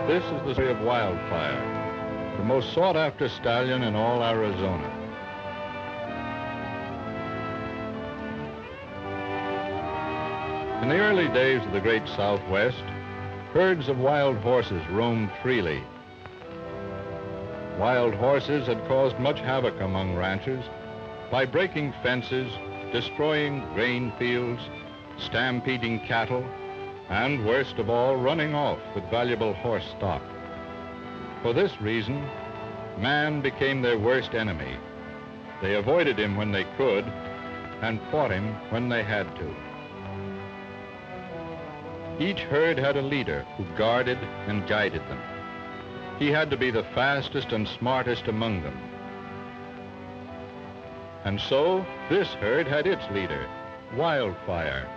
This is the story of Wildfire, the most sought-after stallion in all Arizona. In the early days of the great Southwest, herds of wild horses roamed freely. Wild horses had caused much havoc among ranchers by breaking fences, destroying grain fields, stampeding cattle, and worst of all, running off with valuable horse stock. For this reason, man became their worst enemy. They avoided him when they could and fought him when they had to. Each herd had a leader who guarded and guided them. He had to be the fastest and smartest among them. And so, this herd had its leader, Wildfire.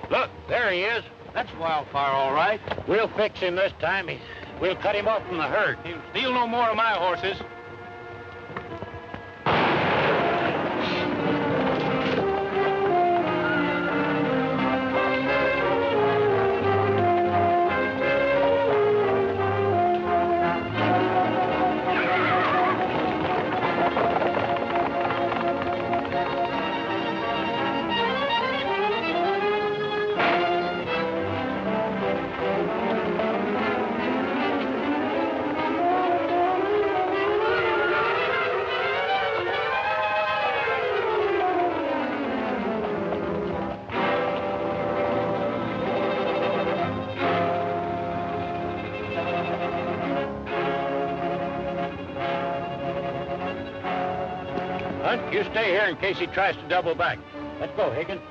Look, there he is. That's Wildfire, all right. We'll fix him this time. We'll cut him off from the herd. He'll steal no more of my horses. You stay here in case he tries to double back. Let's go, Higgins.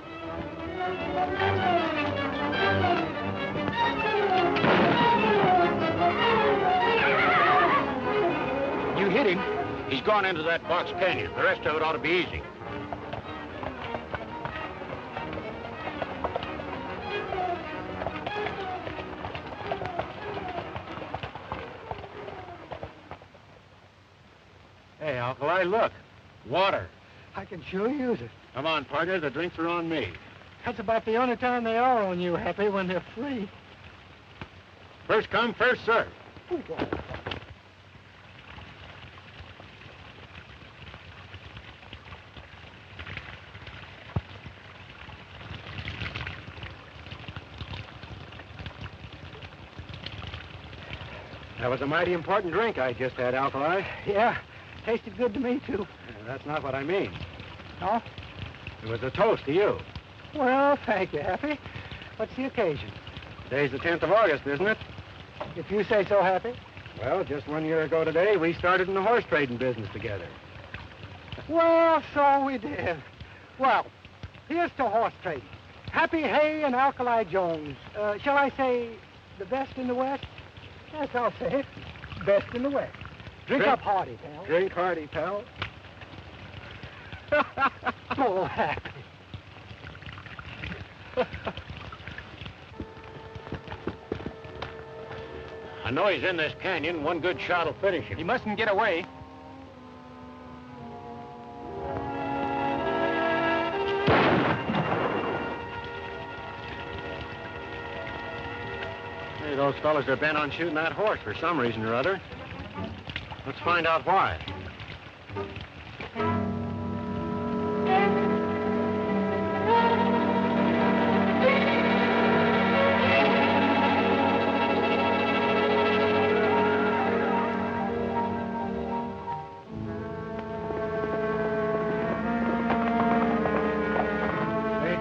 You hit him. He's gone into that box canyon. The rest of it ought to be easy. Hey, Alkali, look. Water. I can sure use it. Come on, partner. The drinks are on me. That's about the only time they are on you, Happy, when they're free. First come, first serve. That was a mighty important drink I just had, Alkali. Yeah, tasted good to me, too. That's not what I mean. No? It was a toast to you. Well, thank you, Happy. What's the occasion? Today's the 10th of August, isn't it? If you say so, Happy. Well, just 1 year ago today, we started in the horse trading business together. Well, so we did. Well, here's to horse trading. Happy Hay and Alkali Jones. Shall I say the best in the West? Yes, I'll say it. Best in the West. Drink up hearty, pal. Drink hearty, pal. Oh, Happy. I know he's in this canyon. One good shot will finish him. He mustn't get away. Hey, those fellas are bent on shooting that horse for some reason or other. Let's find out why.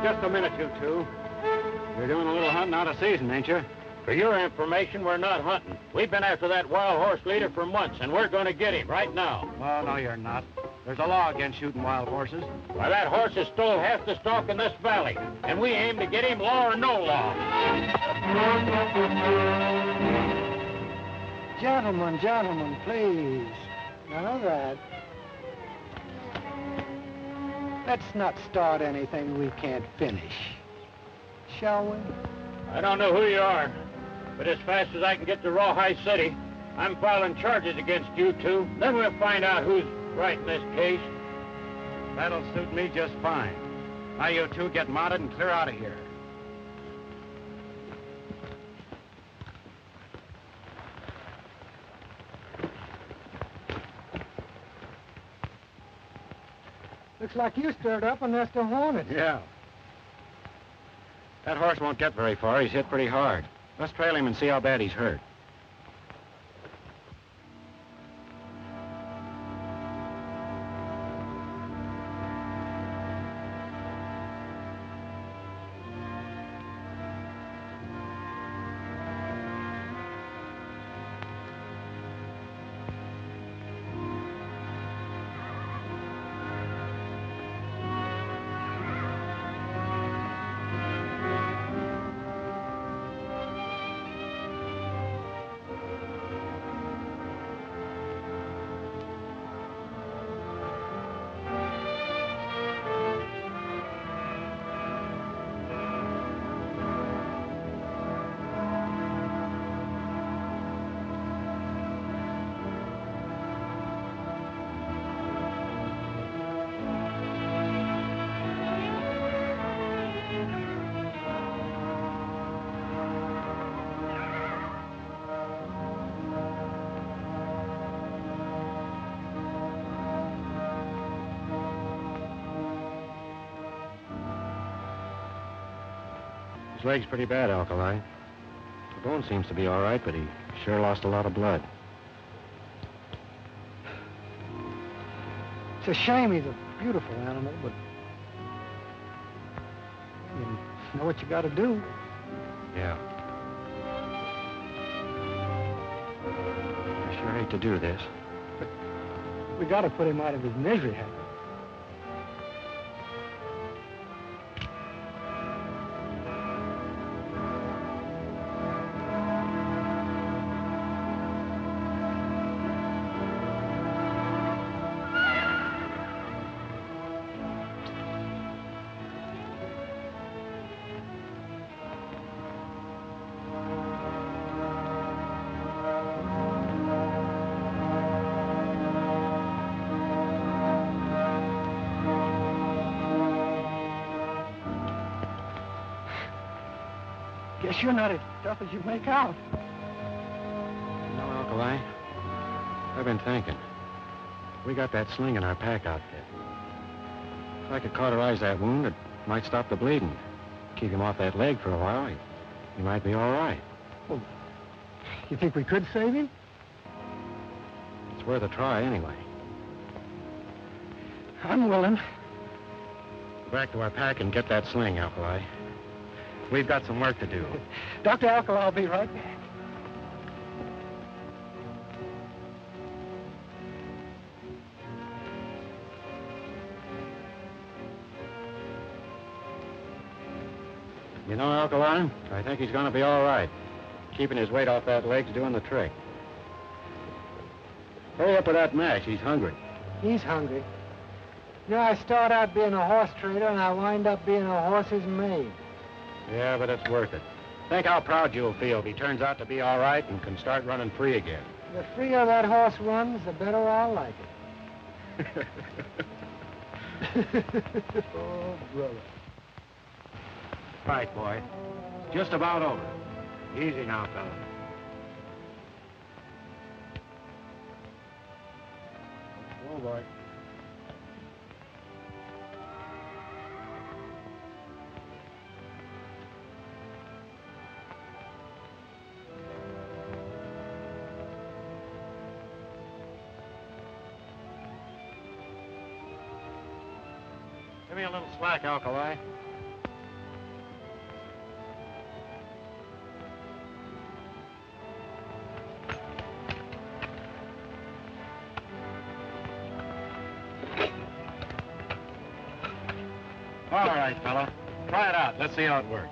Just a minute, you two. You're doing a little hunting out of season, ain't you? For your information, we're not hunting. We've been after that wild horse leader for months, and we're going to get him right now. Oh, no, you're not. There's a law against shooting wild horses. Why, that horse has stole half the stock in this valley, and we aim to get him, law or no law. Gentlemen, gentlemen, please. None of that. Let's not start anything we can't finish. Shall we? I don't know who you are, but as fast as I can get to Rawhide City, I'm filing charges against you two. Then we'll find out who's right in this case. That'll suit me just fine. Now you two get mounted and clear out of here. Looks like you stirred up a nest of hornets. Yeah. That horse won't get very far. He's hit pretty hard. Let's trail him and see how bad he's hurt. His leg's pretty bad, Alkali. The bone seems to be all right, but he sure lost a lot of blood. It's a shame. He's a beautiful animal, but you know what you got to do. Yeah. I sure hate to do this. But we got to put him out of his misery, haven't we? Guess you're not as tough as you make out. You know, Alkali, I've been thinking. We got that sling in our pack outfit. If I could cauterize that wound, it might stop the bleeding. Keep him off that leg for a while, he might be all right. Well, you think we could save him? It's worth a try anyway. I'm willing. Go back to our pack and get that sling, Alkali. We've got some work to do. Dr. Alkali, I'll be right back. You know, Alkali, I think he's going to be all right. Keeping his weight off that leg's doing the trick. Hurry up with that mash. He's hungry. He's hungry. You know, I start out being a horse trader, and I wind up being a horse's maid. Yeah, but it's worth it. Think how proud you'll feel if he turns out to be all right and can start running free again. The freer that horse runs, the better I'll like it. Oh, brother. Right, boy. It's just about over. Easy now, fella. Oh, boy. Give me a little slack, Alkali. All right, fella. Try it out. Let's see how it works.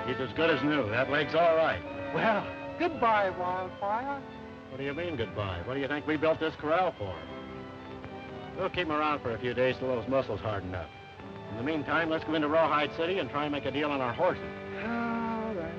He's as good as new. That leg's all right. Well, goodbye, Wildfire. What do you mean, goodbye? What do you think we built this corral for? We'll keep him around for a few days till those muscles harden up. In the meantime, let's go into Rawhide City and try and make a deal on our horses. All right.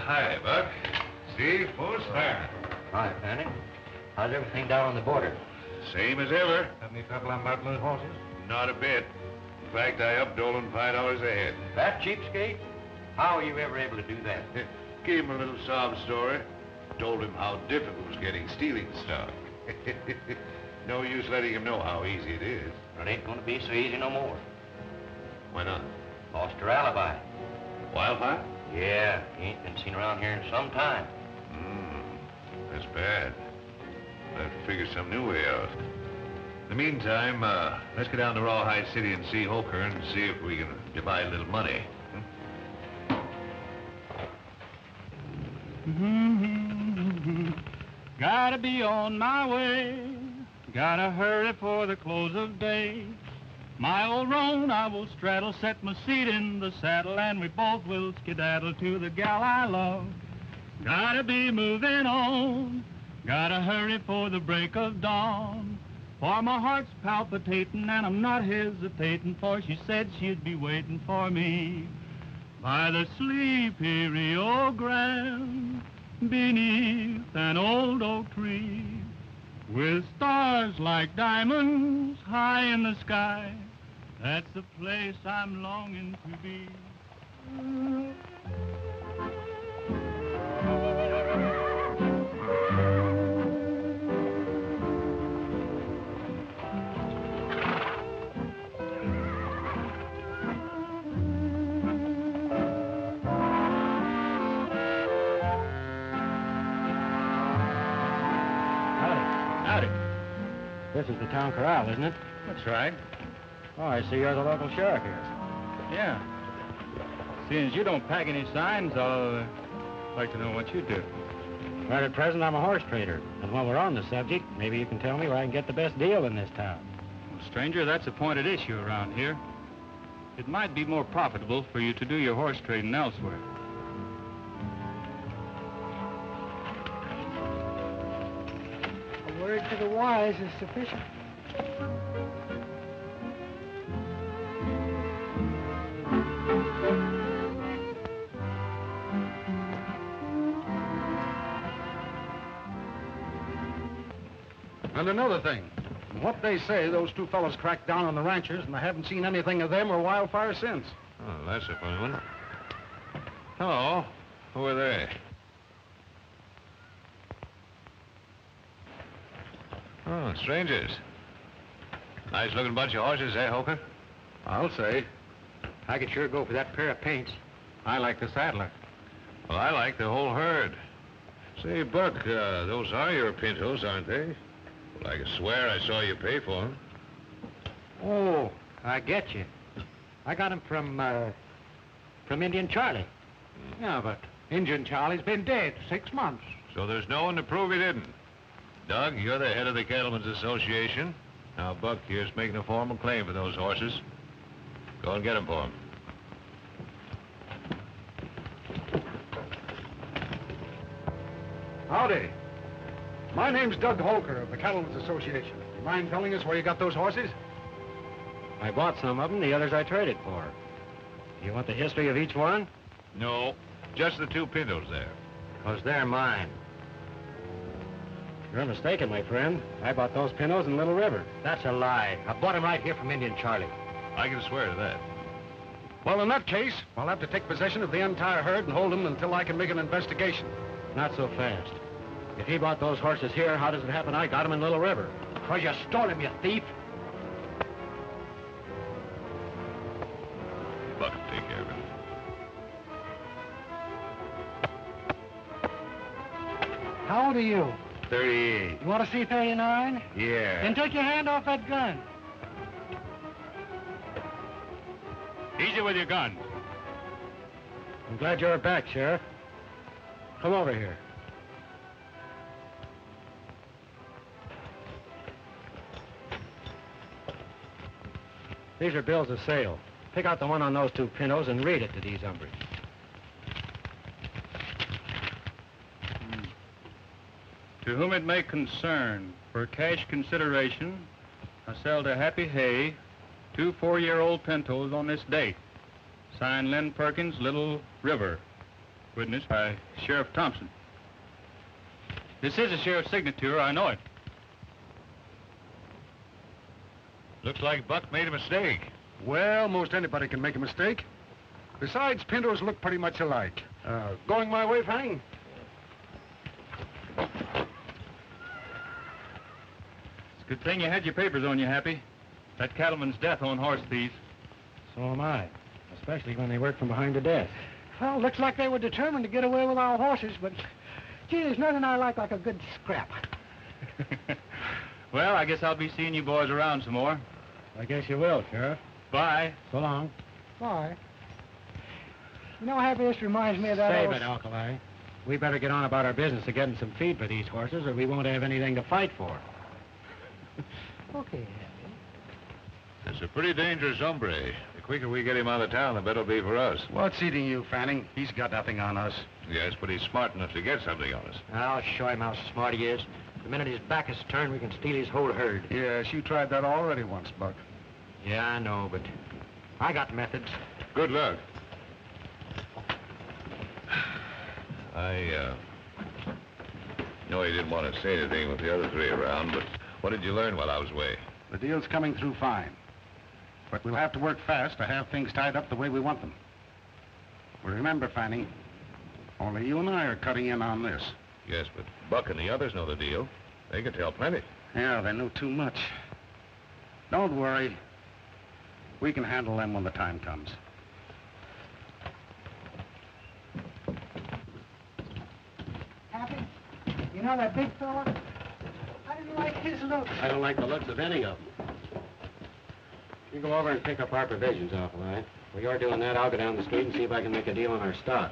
Hi, Buck. Steve, full star. Hi, Fanny. How's everything down on the border? Same as ever. Have any trouble on about loose horses? Not a bit. In fact, I upped Dolan $5 a head. That cheapskate? How are you ever able to do that? Gave him a little sob story. Told him how difficult it was getting stealing stock. No use letting him know how easy it is. It ain't going to be so easy no more. Why not? Lost her alibi. Wildfire? Yeah, he ain't been seen around here in some time. That's bad. I'll have to figure some new way out. In the meantime, let's get down to Rawhide City and see Hoker and see if we can divide a little money. Gotta be on my way. Gotta hurry for the close of day. My old roan I will straddle, set my seat in the saddle, and we both will skedaddle to the gal I love. Gotta be moving on. Gotta hurry for the break of dawn. For my heart's palpitating and I'm not hesitating, for she said she'd be waiting for me by the sleepy Rio Grande, beneath an old oak tree, with stars like diamonds high in the sky. That's the place I'm longing to be. Howdy. This is the town corral, isn't it? That's right. Oh, I see you're the local sheriff here. Yeah. Seeing as you don't pack any signs, I'll like to know what you do. Right at present, I'm a horse trader. And while we're on the subject, maybe you can tell me where I can get the best deal in this town. Well, stranger, that's a pointed issue around here. It might be more profitable for you to do your horse trading elsewhere. A word to the wise is sufficient. And another thing, from what they say, those two fellows cracked down on the ranchers, and I haven't seen anything of them or Wildfire since. Oh, that's a funny one. Hello. Who are they? Oh, strangers. Nice-looking bunch of horses, eh, Hoker? I'll say. I could sure go for that pair of paints. I like the saddler. Well, I like the whole herd. Say, Buck, those are your pintos, aren't they? Well, I can swear I saw you pay for them. Oh, I get you. I got 'em from Indian Charlie. Yeah, but Injun Charlie's been dead 6 months. So there's no one to prove he didn't. Doug, you're the head of the Cattlemen's Association. Now, Buck here's making a formal claim for those horses. Go and get them for him. Howdy. My name's Doug Holker of the Cattlemen's Association. You mind telling us where you got those horses? I bought some of them, the others I traded for. You want the history of each one? No, just the two pintos there. 'Cause they're mine. You're mistaken, my friend. I bought those pintos in Little River. That's a lie. I bought them right here from Indian Charlie. I can swear to that. Well, in that case, I'll have to take possession of the entire herd and hold them until I can make an investigation. Not so fast. If he bought those horses here, how does it happen I got them in Little River? 'Cause you stole them, you thief. Buck will take care of it. How old are you? 38. You want to see 39? Yeah. Then take your hand off that gun. Easy with your gun. I'm glad you're back, Sheriff. Come over here. These are bills of sale. Pick out the one on those two pintos and read it to these hombres. To whom it may concern, for cash consideration, I sell to Happy Hay 2 4-year-old pintos on this date. Signed Lynn Perkins, Little River. Witnessed by Sheriff Thompson. This is a sheriff's signature, I know it. Looks like Buck made a mistake. Well, most anybody can make a mistake. Besides, pintos look pretty much alike. Going my way, Fanning? It's a good thing you had your papers on you, Happy. That cattleman's death on horse thieves. So am I. Especially when they work from behind the desk. Well, looks like they were determined to get away with our horses, but, gee, there's nothing I like a good scrap. Well, I guess I'll be seeing you boys around some more. I guess you will, Sheriff. Bye. So long. Why? You know, Happy, this reminds me of that Save old... it, Alkali. We better get on about our business of getting some feed for these horses, or we won't have anything to fight for. Okay, Happy. That's a pretty dangerous hombre. The quicker we get him out of town, the better it'll be for us. What's eating you, Fanning? He's got nothing on us. Yes, but he's smart enough to get something on us. I'll show him how smart he is. The minute his back is turned, we can steal his whole herd. Yes, you tried that already once, Buck. Yeah, I know, but I got methods. Good luck. I know he didn't want to say anything with the other three around, but what did you learn while I was away? The deal's coming through fine. But we'll have to work fast to have things tied up the way we want them. Well, remember, Fanning, only you and I are cutting in on this. Yes, but Buck and the others know the deal. They can tell plenty. Yeah, they know too much. Don't worry. We can handle them when the time comes. Happy, you know that big fella? I didn't like his looks. I don't like the looks of any of them. You go over and pick up our provisions, Alkali. While you're doing that, I'll go down the street and see if I can make a deal on our stock.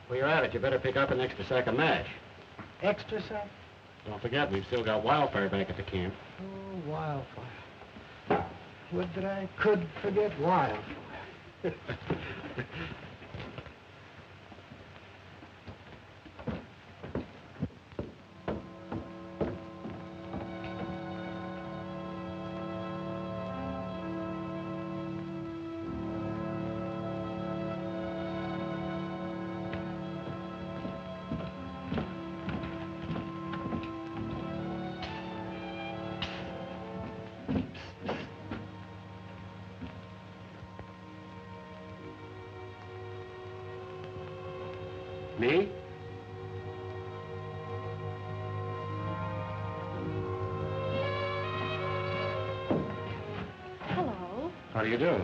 While you're at it, you better pick up an extra sack of mash. Extra sack? Don't forget, we've still got Wildfire back at the camp. Oh, Wildfire. Would that I could forget Wildfire. Me? Hello. How do you do?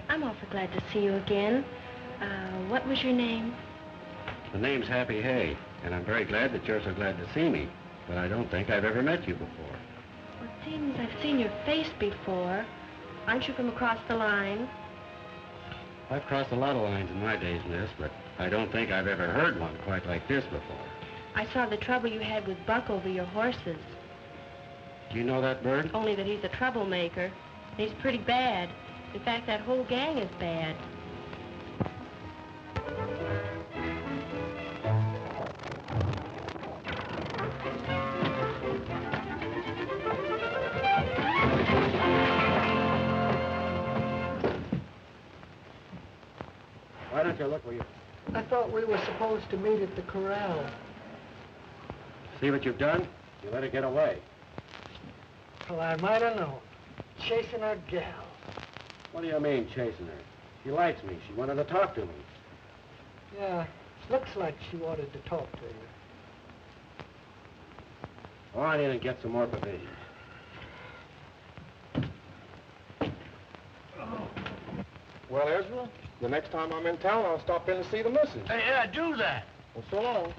I'm awfully glad to see you again. What was your name? The name's Happy Hay, and I'm very glad that you're so glad to see me. But I don't think I've ever met you before. Well, it seems I've seen your face before. Aren't you from across the line? I've crossed a lot of lines in my days, miss, but I don't think I've ever heard one quite like this before. I saw the trouble you had with Buck over your horses. Do you know that bird? Only that he's a troublemaker. He's pretty bad. In fact, that whole gang is bad. Why don't you look where you... I thought we were supposed to meet at the corral. See what you've done? You let her get away. Well, I might have known. Chasing a gal. What do you mean, chasing her? She likes me. She wanted to talk to me. Yeah, looks like she wanted to talk to you. Go on in and get some more provisions. Well, Ezra, the next time I'm in town, I'll stop in to see the missus. Yeah, do that. Well, so long.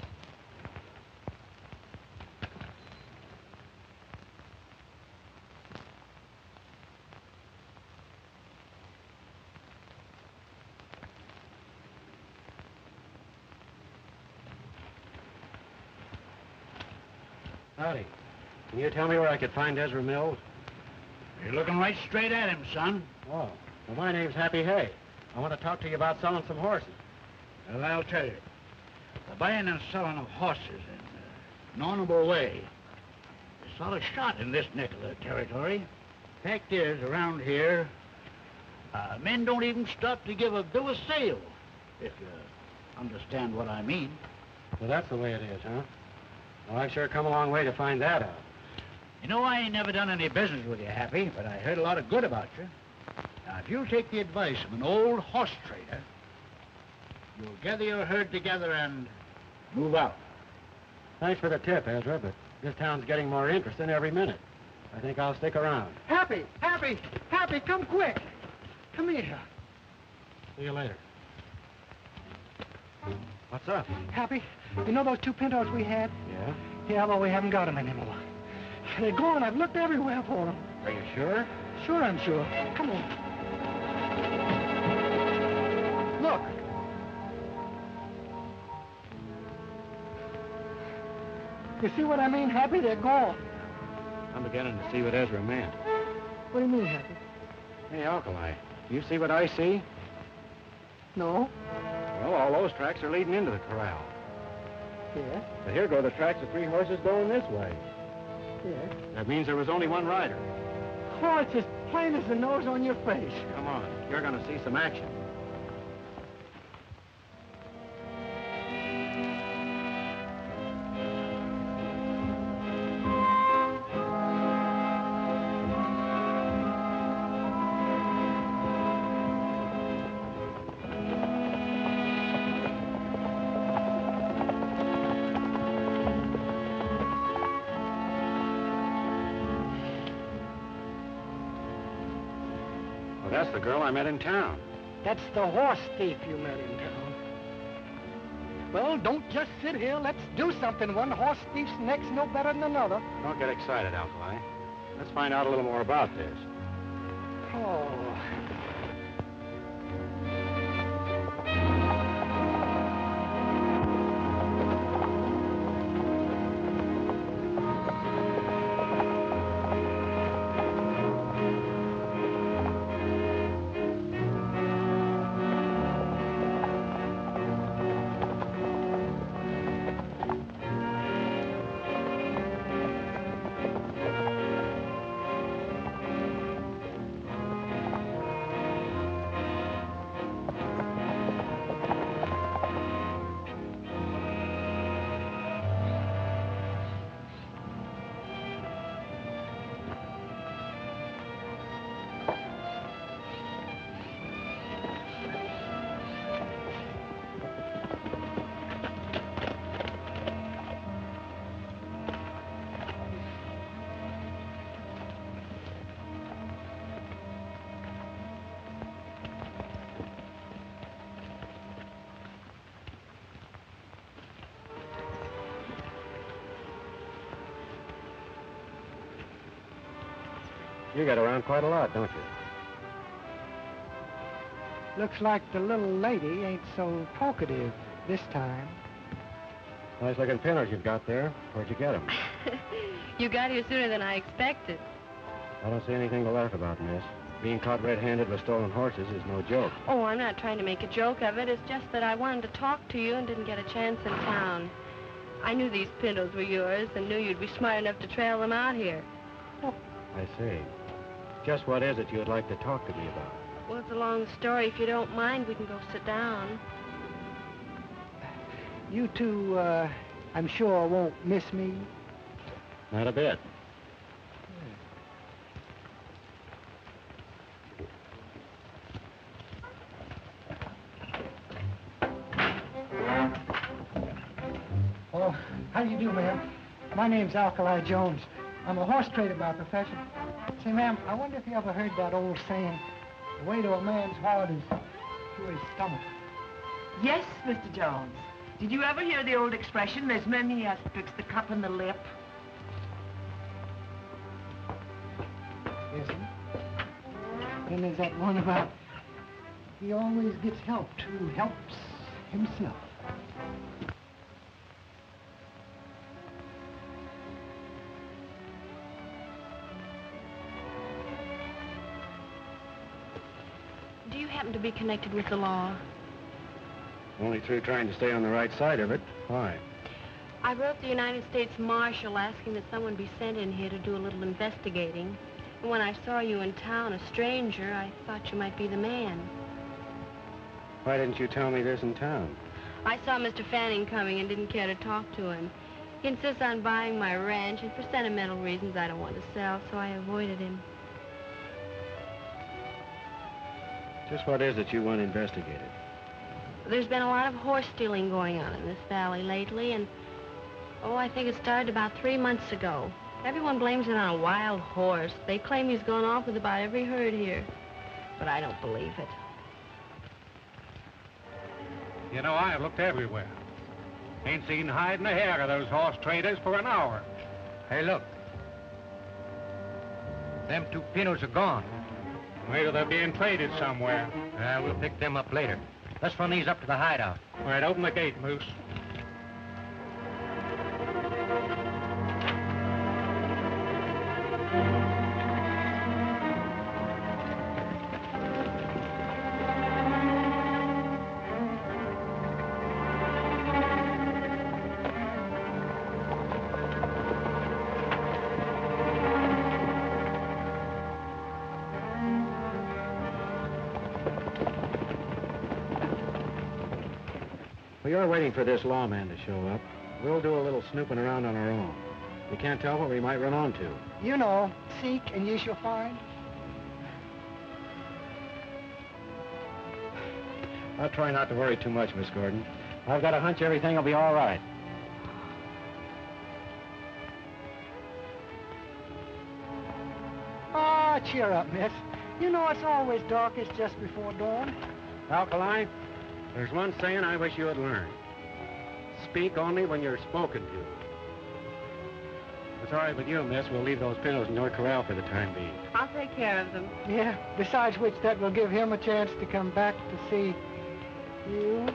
Howdy. Can you tell me where I could find Ezra Mills? You're looking right straight at him, son. Oh, well, my name's Happy Hay. I want to talk to you about selling some horses. Well, I'll tell you. The buying and selling of horses in an honorable way is sort of shot in this neck of the territory. Fact is, around here, men don't even stop to give a bill of sale, if you understand what I mean. Well, that's the way it is, huh? Well, I've sure come a long way to find that out. You know, I ain't never done any business with you, Happy, but I heard a lot of good about you. Now, if you'll take the advice of an old horse trader, you'll gather your herd together and move out. Thanks for the tip, Ezra, but this town's getting more interesting every minute. I think I'll stick around. Happy, Happy, Happy, come quick. Come here. See you later. What's up? Happy, you know those 2 pintos we had? Yeah? Yeah, well, we haven't got them anymore. They're gone. I've looked everywhere for them. Are you sure? Sure, I'm sure. Come on. Look. You see what I mean, Happy? They're gone. I'm beginning to see what Ezra meant. What do you mean, Happy? Hey, Alkali, you see what I see? No. Well, all those tracks are leading into the corral. Yeah. So here go the tracks of 3 horses going this way. Yeah. That means there was only one rider. Oh, it's as plain as the nose on your face. Come on, you're going to see some action. That's the girl I met in town. That's the horse thief you met in town. Well, don't just sit here. Let's do something. One horse thief's neck's no better than another. Don't get excited, Alkali. Let's find out a little more about this. Oh. You get around quite a lot, don't you? Looks like the little lady ain't so talkative this time. Nice-looking pinners you've got there. Where'd you get them? You got here sooner than I expected. I don't see anything to laugh about, miss. Being caught red-handed with stolen horses is no joke. Oh, I'm not trying to make a joke of it. It's just that I wanted to talk to you and didn't get a chance in town. I knew these pintos were yours and knew you'd be smart enough to trail them out here. I see. Just what is it you'd like to talk to me about? Well, it's a long story. If you don't mind, we can go sit down. You two, I'm sure won't miss me. Not a bit. Oh, how do you do, ma'am? My name's Alkali Jones. I'm a horse trader by profession. Say, ma'am, I wonder if you ever heard that old saying, the way to a man's heart is through his stomach. Yes, Mr. Jones. Did you ever hear the old expression, there's many as betwixt the cup and the lip? Yes, sir. Then there's that one about he always gets helped who helps himself. Do you happen to be connected with the law? Only through trying to stay on the right side of it. Why? I wrote the United States Marshal asking that someone be sent in here to do a little investigating. And when I saw you in town, a stranger, I thought you might be the man. Why didn't you tell me this in town? I saw Mr. Fanning coming and didn't care to talk to him. He insists on buying my ranch, and for sentimental reasons I don't want to sell, so I avoided him. Just what is it you want investigated? There's been a lot of horse stealing going on in this valley lately, and, oh, I think it started about 3 months ago. Everyone blames it on a wild horse. They claim he's gone off with about every herd here, but I don't believe it. You know, I've looked everywhere. Ain't seen hide nor hair of those horse traders for an hour. Hey, look. Them 2 pinos are gone. Maybe they're being traded somewhere. We'll pick them up later. Let's run these up to the hideout. All right, open the gate, Moose. We are waiting for this lawman to show up. We'll do a little snooping around on our own. We can't tell what we might run onto. You know, seek and ye shall find. I'll try not to worry too much, Miss Gordon. I've got a hunch everything will be all right. Ah, cheer up, miss. You know it's always darkest just before dawn. Alkali, there's one saying I wish you had learned. Speak only when you're spoken to. If it's all right with you, miss, we'll leave those pinos in your corral for the time being. I'll take care of them. Yeah, besides which that will give him a chance to come back to see you.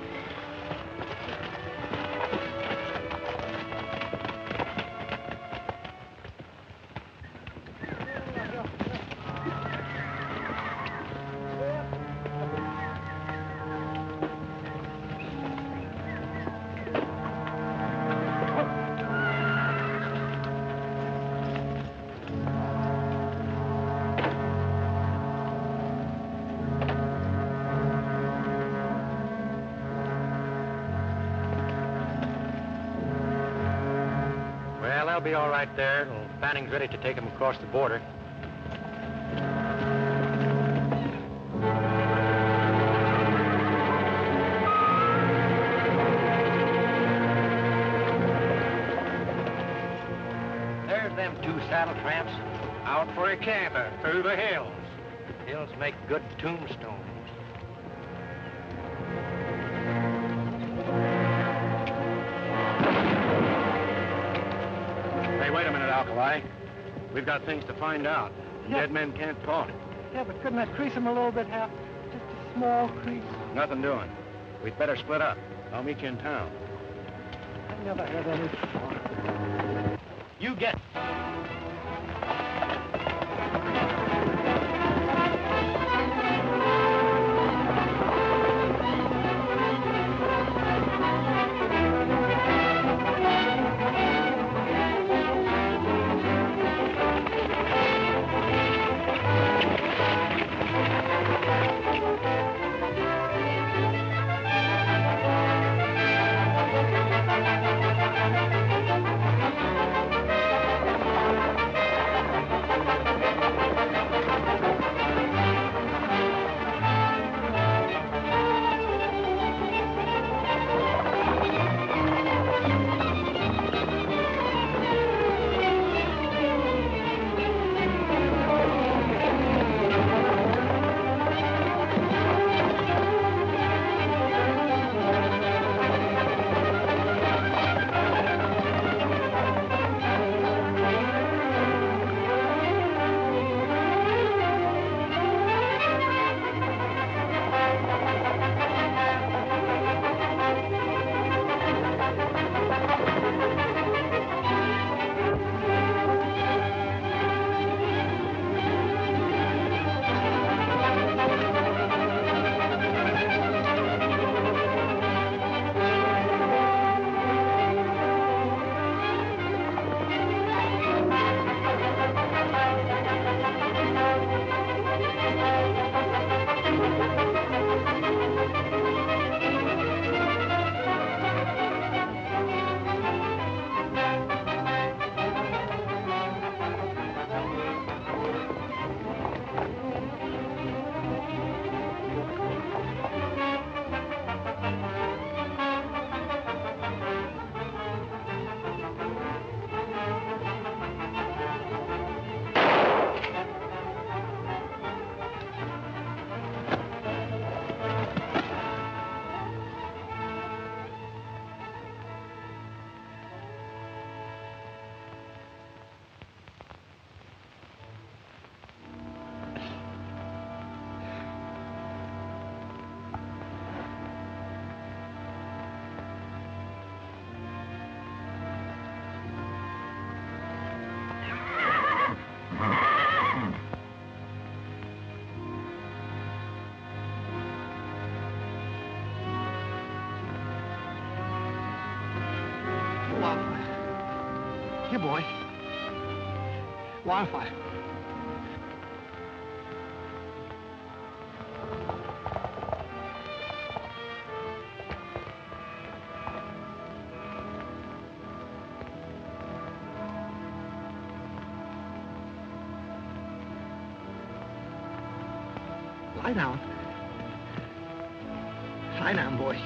Well, they'll be all right there till Fanning's ready to take them across the border. There's them 2 saddle tramps. Out for a canter through the hills. Hills make good tombstones. Hey, wait a minute, Alkali. We've got things to find out. Yeah. Dead men can't talk. Yeah, but couldn't that crease him a little bit, Hal? Just a small crease. Nothing doing. We'd better split up. I'll meet you in town. I never had any fun. You get. Wildfire. Lie down. Lie down, boy.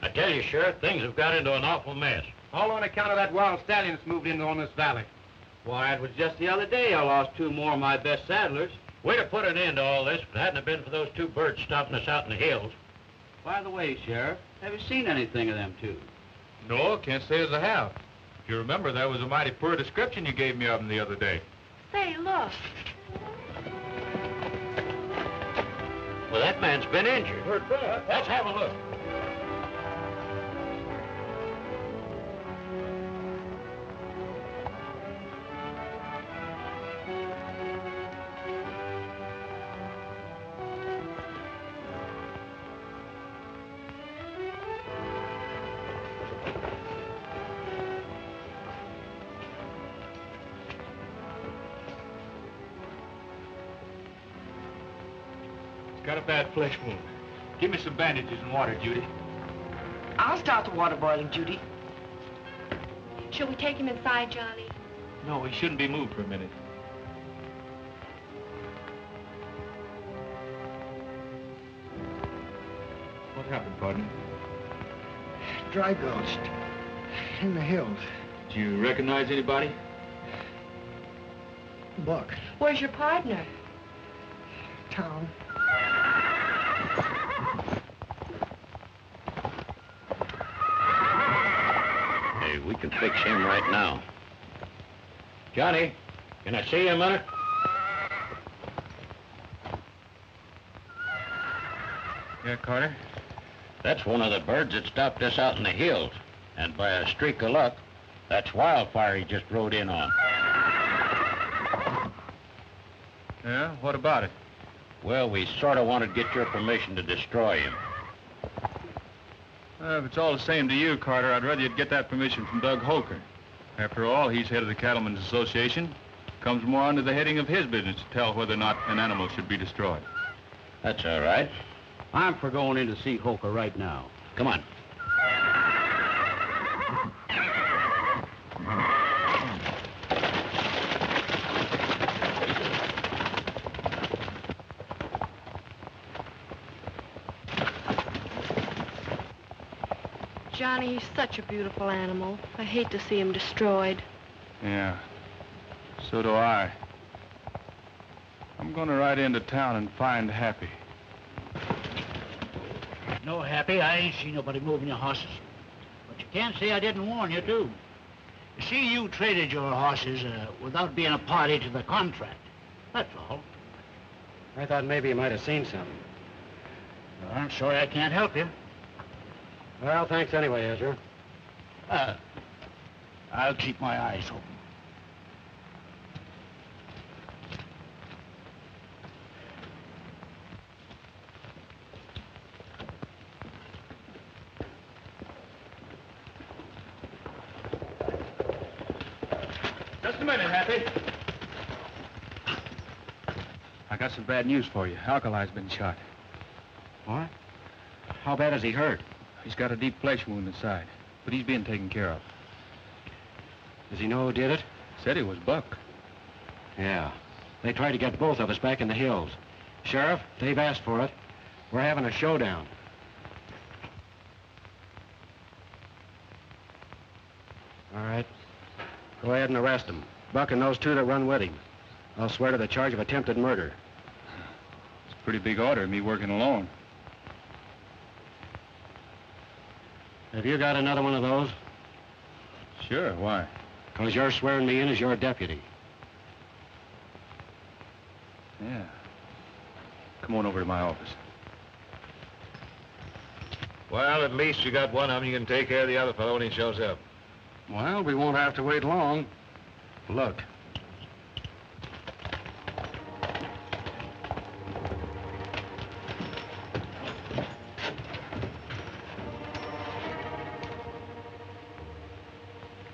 I tell you, Sheriff, things have got into an awful mess. All on account of that wild stallion that's moved into on this valley. Why, it was just the other day I lost 2 more of my best saddlers. Way to put an end to all this if it hadn't have been for those 2 birds stopping us out in the hills. By the way, Sheriff, have you seen anything of them 2? No, can't say as I have. If you remember, that was a mighty poor description you gave me of them the other day. Say, look. Well, that man's been injured. Let's have a look. Got a bad flesh wound. Give me some bandages and water, Judy. I'll start the water boiling, Judy. Shall we take him inside, Johnny? No, he shouldn't be moved for a minute. What happened, partner? Dry gulched. In the hills. Do you recognize anybody? Buck. Where's your partner? Town. Hey, we can fix him right now. Johnny, can I see you a minute? Yeah, Carter? That's one of the birds that stopped us out in the hills. And by a streak of luck, that's Wildfire he just rode in on. Yeah? What about it? Well, we sort of wanted to get your permission to destroy him. If it's all the same to you, Carter, I'd rather you'd get that permission from Doug Holker. After all, he's head of the Cattlemen's Association. Comes more under the heading of his business to tell whether or not an animal should be destroyed. That's all right. I'm for going in to see Holker right now. Come on. Johnny, he's such a beautiful animal. I hate to see him destroyed. Yeah, so do I. I'm gonna ride into town and find Happy. No, Happy, I ain't seen nobody moving your horses. But you can't say I didn't warn you, too. You see, you traded your horses without being a party to the contract. That's all. I thought maybe you might have seen something. Well, I'm sorry I can't help you. Well, thanks anyway, Ezra. I'll keep my eyes open. Just a minute, Happy. I got some bad news for you. Alkali's been shot. What? How bad is he hurt? He's got a deep flesh wound inside, but he's being taken care of. Does he know who did it? Said it was Buck. Yeah. They tried to get both of us back in the hills. Sheriff, they've asked for it. We're having a showdown. All right. Go ahead and arrest him. Buck and those 2 that run with him. I'll swear to the charge of attempted murder. It's a pretty big order, me working alone. Have you got another one of those? Sure, why? Because you're swearing me in as your deputy. Yeah. Come on over to my office. Well, at least you got one of them. You can take care of the other fellow when he shows up. Well, we won't have to wait long. Look.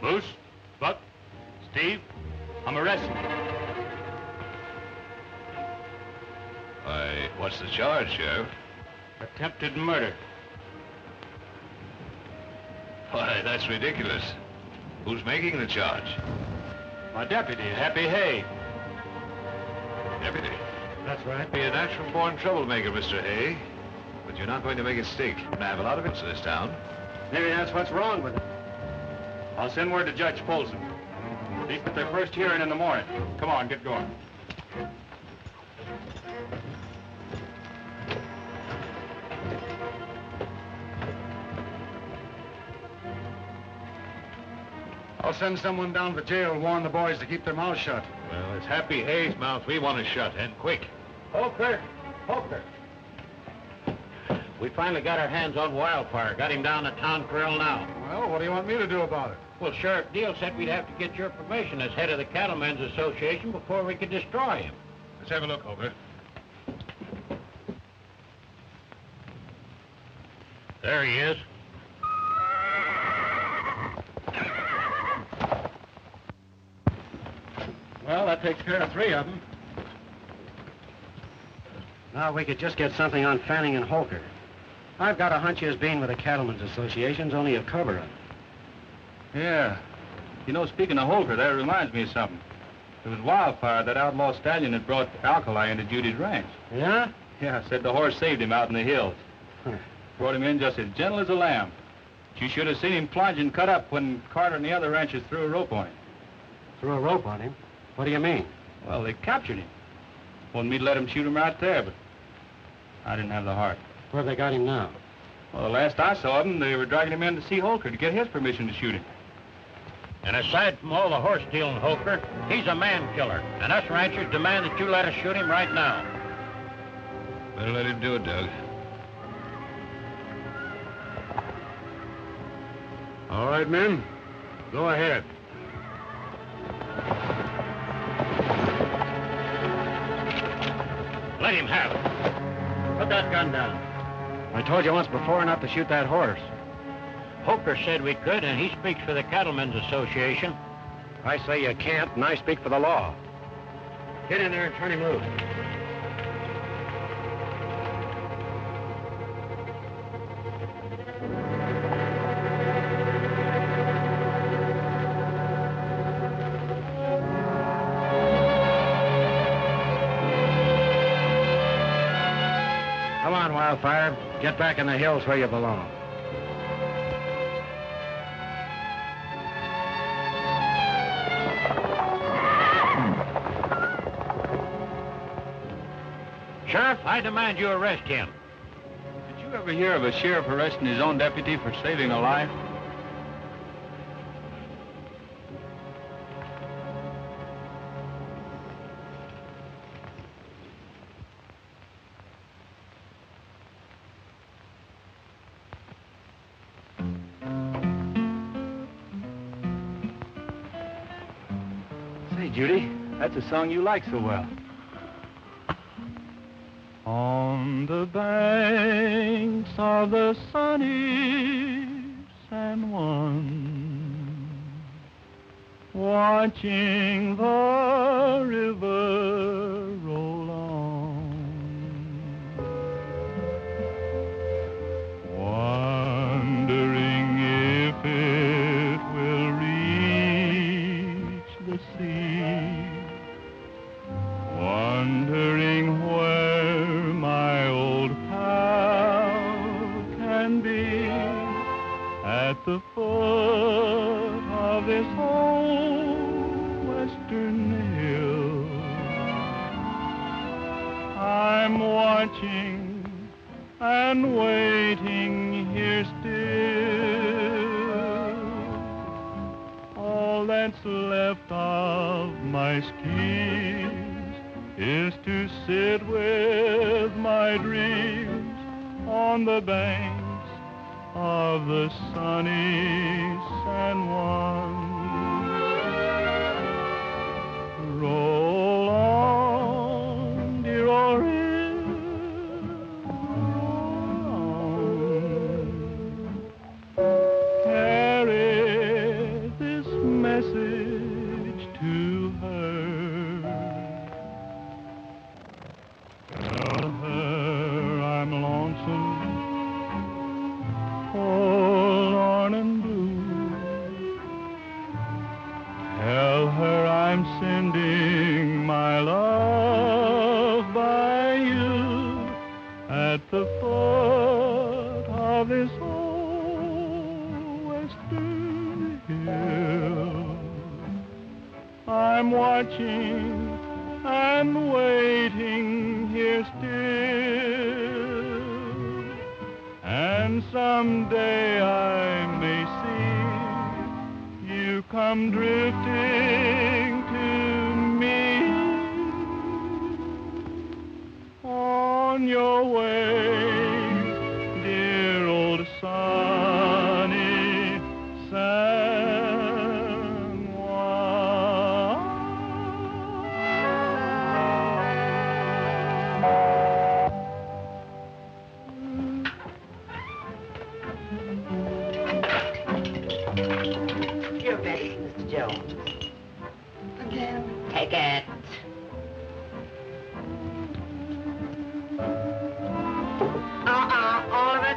Moose, Buck, Steve, I'm arresting you. Why, what's the charge, Sheriff? Attempted murder. Why, that's ridiculous. Who's making the charge? My deputy, Happy Hay. Deputy. That's right. Be a natural-born troublemaker, Mr. Hay. But you're not going to make it stick. I have a lot of it in this town. Maybe that's what's wrong with it. I'll send word to Judge Polson. Speak at their first hearing in the morning. Come on, get going. I'll send someone down to the jail and warn the boys to keep their mouths shut. Well, it's Happy Hay's mouth we want to shut, and quick. Holker! Holker! We finally got our hands on Wildfire. Got him down the town corral now. Well, what do you want me to do about it? Well, Sheriff Deal said we'd have to get your permission as head of the Cattlemen's Association before we could destroy him. Let's have a look, Holker. There he is. Well, that takes care of 3 of them. Now we could just get something on Fanning and Holker. I've got a hunch his being with the Cattlemen's Association's only a cover-up. Yeah. You know, speaking of Holker, that reminds me of something. It was Wildfire, that outlaw stallion that brought Alkali into Judy's ranch. Yeah? Yeah, said the horse saved him out in the hills. Huh. Brought him in just as gentle as a lamb. But you should have seen him plunge and cut up when Carter and the other ranchers threw a rope on him. Threw a rope on him? What do you mean? Well, they captured him. Wanted me to let him shoot him right there, but I didn't have the heart. Where have they got him now? Well, the last I saw of him, they were dragging him in to see Holker to get his permission to shoot him. And aside from all the horse stealing, Holker, he's a man killer. And us ranchers demand that you let us shoot him right now. Better let him do it, Doug. All right, men. Go ahead. Let him have it. Put that gun down. I told you once before not to shoot that horse. Holker said we could, and he speaks for the Cattlemen's Association. I say you can't, and I speak for the law. Get in there and turn him loose. Come on, Wildfire. Get back in the hills where you belong. Sheriff, I demand you arrest him. Did you ever hear of a sheriff arresting his own deputy for saving a life? Say, Judy, that's a song you like so well. On the banks of the sunny San Juan, watching the river roll on, wondering if it will reach the sea, wondering where my old pal can be at the foot of this old western hill. I'm watching and waiting here still, left of my schemes is to sit with my dreams on the banks of the sunny San Juan. Roll on, dear old river, roll on. Carry this message to her. Tell her I'm lonesome, forlorn and blue. Tell her I'm sending my love by you at the foot of this old western hill. I'm watching and waiting here still, and someday I may see you come drifting to me on your way, dear old sunny San Juan. Your best, Mr. Jones. Again. Take it. All of it.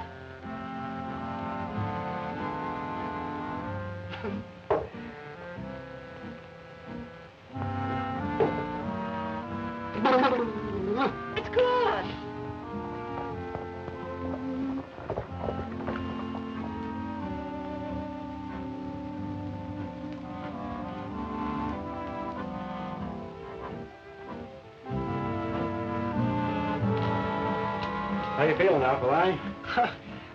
It's good. How you feeling, Alkali?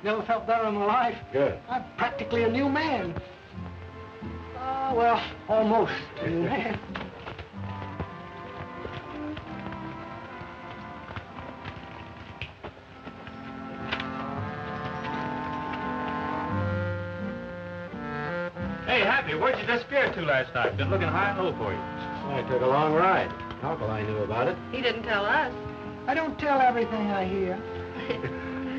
Never felt better in my life. Good. I'm practically a new man. Well, almost a new man. Hey, Happy, where'd you disappear to last night? Been looking high and low for you. I took a long ride. Alkali knew about it. He didn't tell us. I don't tell everything I hear.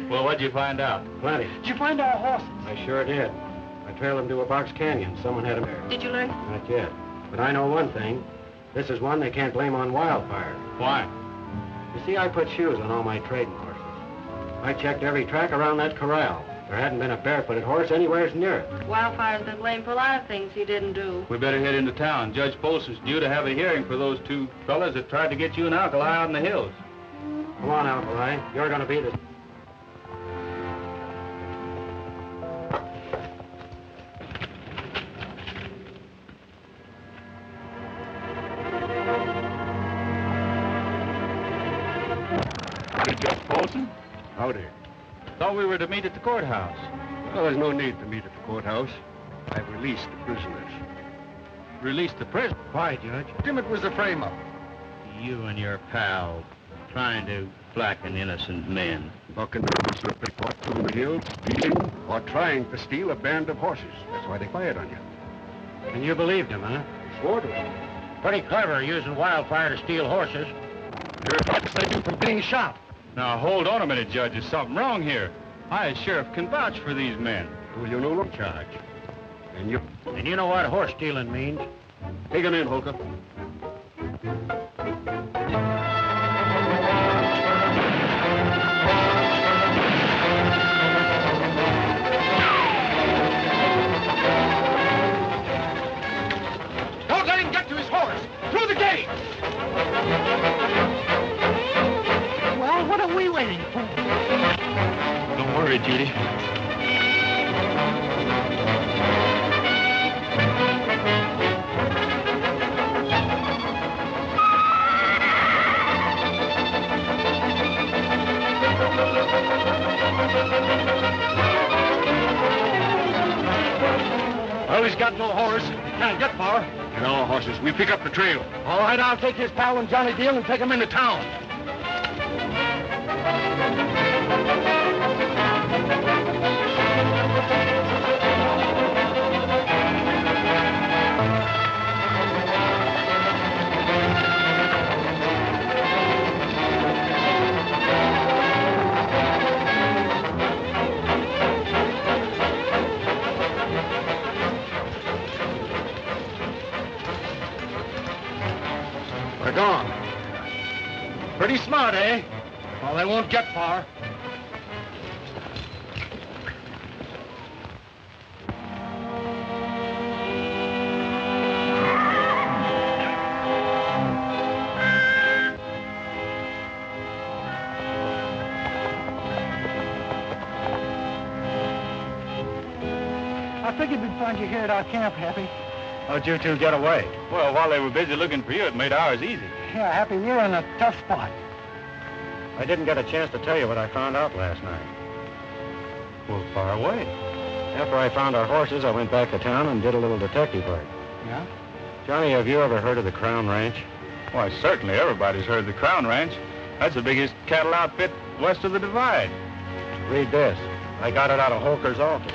Well, what'd you find out? Plenty. Did you find our horses? I sure did. I trailed them to a box canyon. Someone had them there. Did you learn? Not yet. But I know one thing. This is one they can't blame on Wildfire. Why? You see, I put shoes on all my trading horses. I checked every track around that corral. There hadn't been a barefooted horse anywhere near it. Wildfire's been blamed for a lot of things he didn't do. We better head into town. Judge Polson's due to have a hearing for those two fellas that tried to get you and Alkali out in the hills. Come on, Alkali. You're going to be the... Judge Polson? Howdy. Thought we were to meet at the courthouse. Well, there's no need to meet at the courthouse. I've released the prisoners. Released the prisoner. Why, Judge? Dimmitt was the frame-up. You and your pal trying to blacken innocent men. Bucking the report through the hills, stealing, or trying to steal a band of horses. That's why they fired on you. And you believed him, huh? Swore to it. Pretty clever using Wildfire to steal horses. You're about to save you from being shot. Now, hold on a minute, Judge. There's something wrong here. I, as sheriff, can vouch for these men. Well, you know no charge. And you... And you know what horse stealing means. Take him in, Holker. Don't let him get to his horse! Through the gate! Well, what are we waiting for? Don't worry, Judy. Well, he's got no horse. Can't get far. You're our horses. We pick up the trail. All right, I'll take his pal and Johnny Deal and take him into town. They're gone. Pretty smart, eh? Well, they won't get far. I figured we'd find you here at our camp, Happy. How'd you two get away? Well, while they were busy looking for you, it made ours easy. Yeah, Happy, we're in a tough spot. I didn't get a chance to tell you what I found out last night. Well, far away. After I found our horses, I went back to town and did a little detective work. Yeah? Johnny, have you ever heard of the Crown Ranch? Why, certainly everybody's heard of the Crown Ranch. That's the biggest cattle outfit west of the Divide. Read this. I got it out of Holker's office.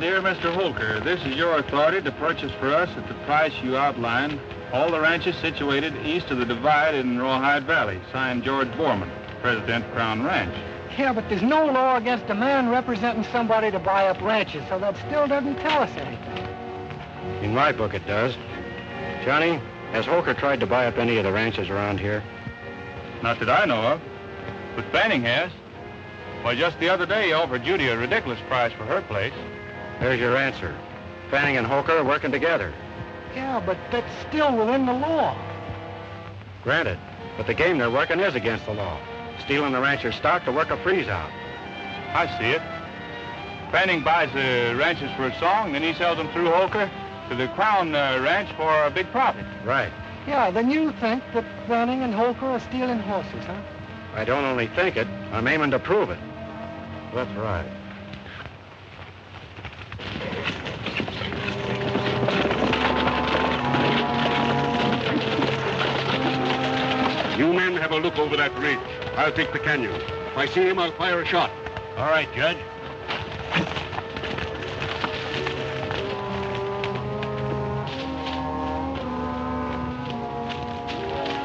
Dear Mr. Holker, this is your authority to purchase for us at the price you outlined all the ranches situated east of the Divide in Rawhide Valley. Signed, George Borman, President, Crown Ranch. Yeah, but there's no law against a man representing somebody to buy up ranches, so that still doesn't tell us anything. In my book, it does. Johnny, has Holker tried to buy up any of the ranches around here? Not that I know of, but Fanning has. Why, just the other day he offered Judy a ridiculous price for her place. There's your answer. Fanning and Holker are working together. Yeah, but that's still within the law. Granted, but the game they're working is against the law. Stealing the rancher's stock to work a freeze out. I see it. Fanning buys the ranches for a song, then he sells them through Holker to the Crown Ranch for a big profit. Right. Yeah, then you think that Fanning and Holker are stealing horses, huh? I don't only think it, I'm aiming to prove it. That's right. You men have a look over that ridge. I'll take the canyon. If I see him, I'll fire a shot. All right, Judge.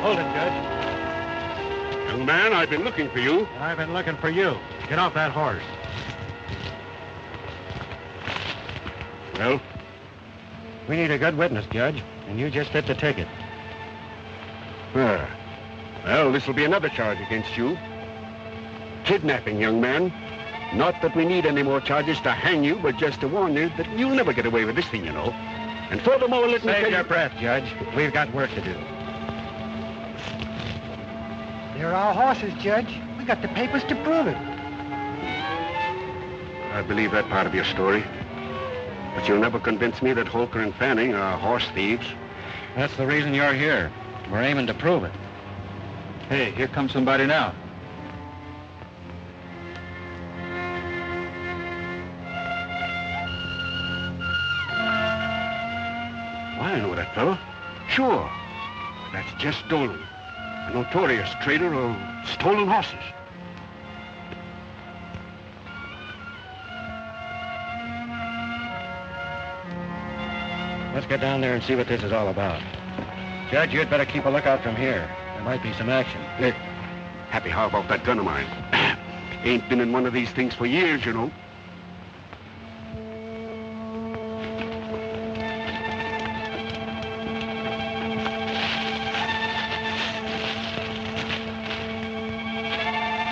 Hold it, Judge. Young man, I've been looking for you. And I've been looking for you. Get off that horse. Well? We need a good witness, Judge, and you just fit the ticket. Well, this will be another charge against you. Kidnapping, young man. Not that we need any more charges to hang you, but just to warn you that you'll never get away with this thing, you know. And furthermore, let me tell Save you... your breath, Judge. We've got work to do. They're our horses, Judge. We got the papers to prove it. I believe that part of your story. But you'll never convince me that Holker and Fanning are horse thieves. That's the reason you're here. We're aiming to prove it. Hey, here comes somebody now. I know that fellow. Sure. That's Jess Dolan, a notorious trader of stolen horses. Let's get down there and see what this is all about. Judge, you'd better keep a lookout from here. There might be some action. Happy, how about that gun of mine? Ain't been in one of these things for years, you know.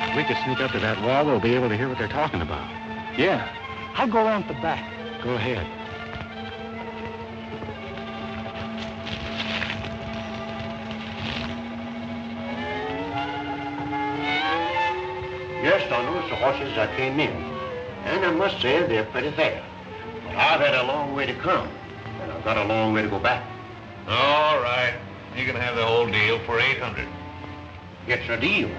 If we could sneak up to that wall, we'll be able to hear what they're talking about. Yeah. I'll go around the back. Go ahead. Yes, Donald, it's the horses that came in. And I must say they're pretty fair. But I've had a long way to come, and I've got a long way to go back. All right. You can have the whole deal for $800. It's a deal.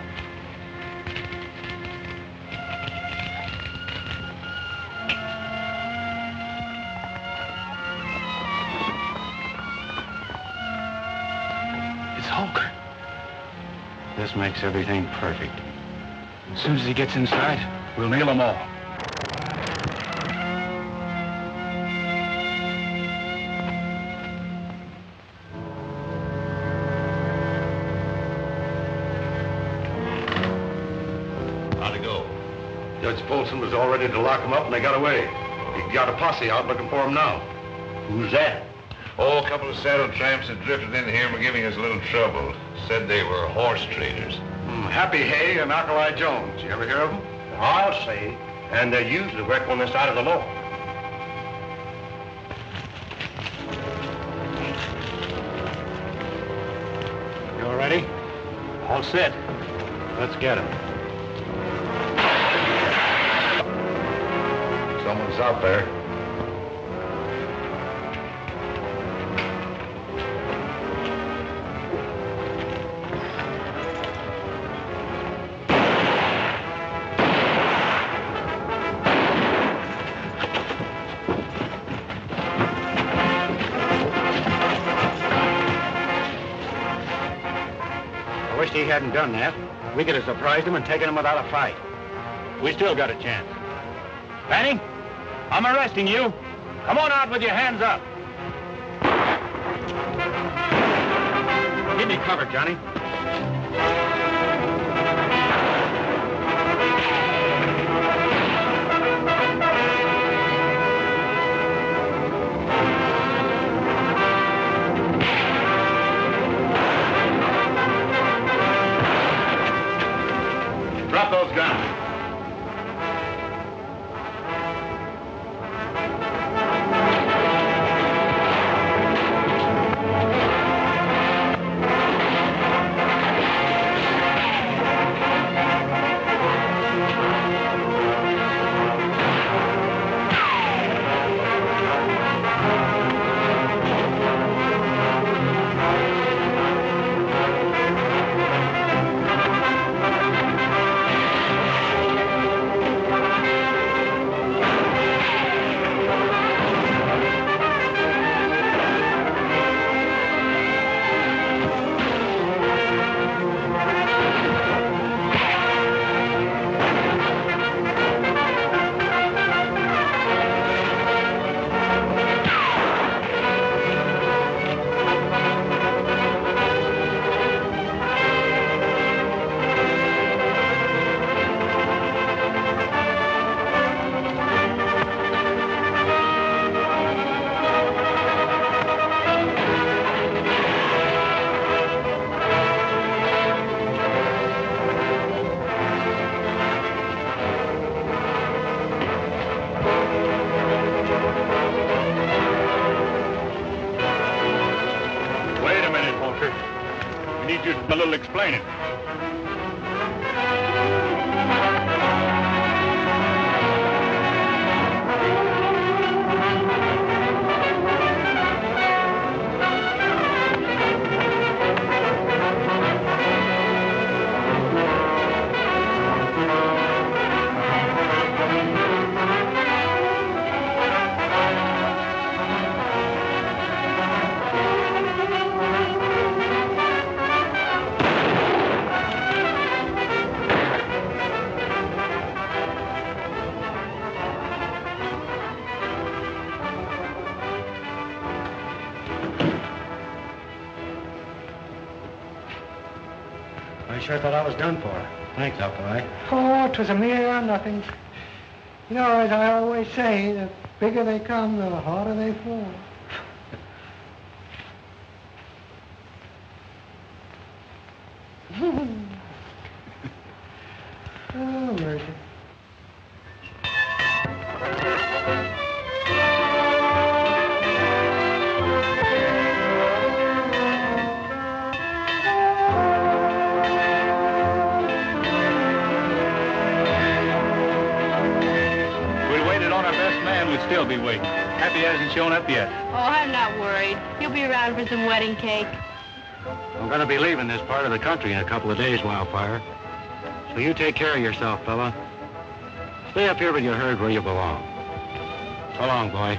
Holker. This makes everything perfect. As soon as he gets inside, we'll nail them all. How'd it go? Judge Folsom was all ready to lock him up, and they got away. He got a posse out looking for him now. Who's that? Oh, a couple of saddle tramps that drifted in here and were giving us a little trouble. Said they were horse traders. Happy Hay and Alkali Jones. You ever hear of them? I'll say. And they usually work on this side of the law. You all ready? All set. Let's get him. Someone's out there. I wish he hadn't done that. We could have surprised him and taken him without a fight. We still got a chance. Fanning, I'm arresting you. Come on out with your hands up. Give me cover, Johnny. Drop those guns. A little explaining. I sure thought I was done for. Thanks, Alkali. Oh, 'twas a mere nothing. You know, as I always say, the bigger they come, the harder they fall. Oh, mercy. We'd still be waiting. Happy hasn't shown up yet. Oh, I'm not worried. He'll be around for some wedding cake. I'm going to be leaving this part of the country in a couple of days, Wildfire. So you take care of yourself, fella. Stay up here with your herd where you belong. So long, boy.